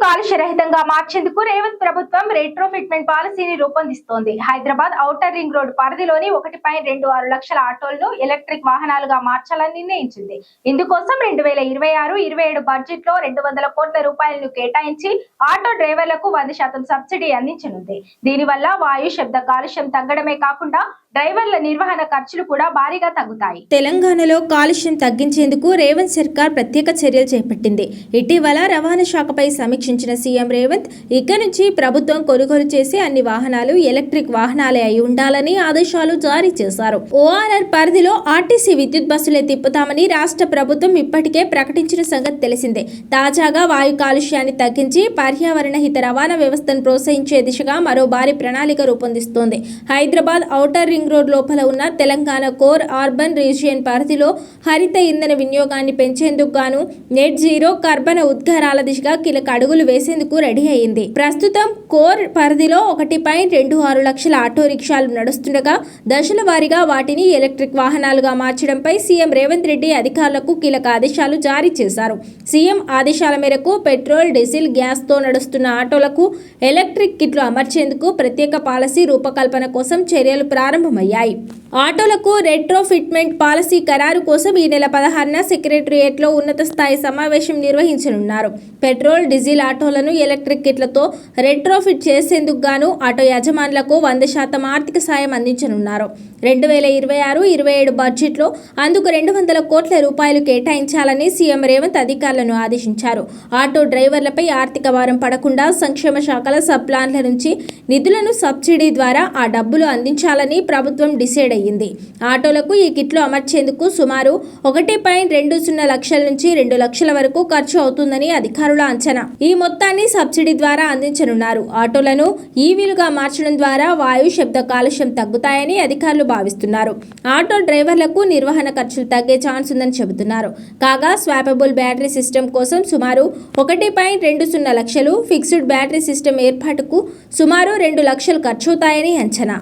కాలుష్య రహితంగా మార్చేందుకు రేవంత్ ప్రభుత్వం రెట్రోఫిట్మెంట్ పాలసీని రూపొందిస్తోంది. హైదరాబాద్ ఔటర్ రింగ్ రోడ్ పరిధిలోని 1.26 లక్షల ఆటోలను ఎలక్ట్రిక్ వాహనాలుగా మార్చాలని నిర్ణయించింది. ఇందుకోసం 2026-27 బడ్జెట్ లో 200 కోట్ల రూపాయలను కేటాయించి ఆటో డ్రైవర్లకు 100% సబ్సిడీ అందించనుంది. దీనివల్ల వాయు శబ్ద కాలుష్యం తగ్గడమే కాకుండా డ్రైవర్ల నిర్వహణ ఖర్చులు కూడా భారీగా తగ్గుతాయి. తెలంగాణలో కాలుష్యం తగ్గించేందుకు రేవంత్ సర్కార్ ప్రత్యేక చర్యలు చేపట్టింది. ఇటీవల రవాణా శాఖపై సమీక్షించిన సీఎం రేవంత్ ఇక నుంచి ప్రభుత్వం కొనుగోలు చేసే అన్ని వాహనాలు ఎలక్ట్రిక్ వాహనాలే అయి ఉండాలని ఆదేశాలు జారీ చేశారు. ఓఆర్ఆర్ పరిధిలో ఆర్టీసీ విద్యుత్ బస్సులే తిప్పుతామని రాష్ట్ర ప్రభుత్వం ఇప్పటికే ప్రకటించిన సంగతి తెలిసిందే. తాజాగా వాయు కాలుష్యాన్ని తగ్గించి పర్యావరణ హిత రవాణా వ్యవస్థను ప్రోత్సహించే దిశగా మరో భారీ ప్రణాళిక రూపొందిస్తోంది. హైదరాబాద్ ఔటర్ రింగ్ రోడ్ లోపల ఉన్న తెలంగాణ కోర్ అర్బన్ రీజియన్ పరిధిలో హరిత ఇంధన వినియోగాన్ని పెంచేందుకు గాను నెట్ జీరో కర్బన ఉద్గారాల దిశగా కీలక అడుగులు వేసేందుకు రెడీ అయింది. ప్రస్తుతం కోర్ పరిధిలో 1.26 లక్షల ఆటో రిక్షాలు నడుస్తుండగా దశల వారీగా వాటిని ఎలక్ట్రిక్ వాహనాలుగా మార్చడంపై సీఎం రేవంత్ రెడ్డి అధికారులకు కీలక ఆదేశాలు జారీ చేశారు. సీఎం ఆదేశాల మేరకు పెట్రోల్, డీజిల్, గ్యాస్ తో నడుస్తున్న ఆటోలకు ఎలక్ట్రిక్ కిట్లు అమర్చేందుకు ప్రత్యేక పాలసీ రూపకల్పన కోసం చర్యలు ప్రారంభమయ్యాయి. ఆటోలకు రెట్రోఫిట్మెంట్ పాలసీ ఖరారు కోసం ఈ నెల 16న సెక్రటేరియట్లో ఉన్నత స్థాయి సమావేశం నిర్వహించనున్నారు. పెట్రోల్, డీజిల్ ఆటోలను ఎలక్ట్రిక్ కిట్లతో రెట్రోఫిట్ చేసేందుకు గాను ఆటో యజమానులకు 100% ఆర్థిక సాయం అందించనున్నారు. 2026-27 బడ్జెట్లో అందుకు 200 కోట్ల రూపాయలు కేటాయించాలని సీఎం రేవంత్ అధికారులను ఆదేశించారు. ఆటో డ్రైవర్లపై ఆర్థిక భారం పడకుండా సంక్షేమ శాఖల సబ్ ప్లాన్ల నుంచి నిధులను సబ్సిడీ ద్వారా ఆ డబ్బులు అందించాలని ప్రభుత్వం డిసైడ్ అయ్యింది. ఆటోలకు ఈ కిట్లు అమర్చేందుకు సుమారు 1.20 లక్షల నుంచి 2 లక్షల వరకు ఖర్చు అవుతుందని అధికారుల అంచనా. ఈ మొత్తాన్ని సబ్సిడీ ద్వారా అందించనున్నారు. ఆటోలను ఈవీలుగా మార్చడం ద్వారా వాయు శబ్ద కాలుష్యం తగ్గుతాయని అధికారులు భావిస్తున్నారు. ఆటో డ్రైవర్లకు నిర్వహణ ఖర్చులు తగ్గే ఛాన్స్ ఉందని చెబుతున్నారు. కాగా స్వాపబుల్ బ్యాటరీ సిస్టమ్ కోసం సుమారు 1.20 లక్షలు, ఫిక్స్డ్ బ్యాటరీ సిస్టమ్ ఏర్పాటుకు సుమారు 2 లక్షలు ఖర్చవుతాయని అంచనా.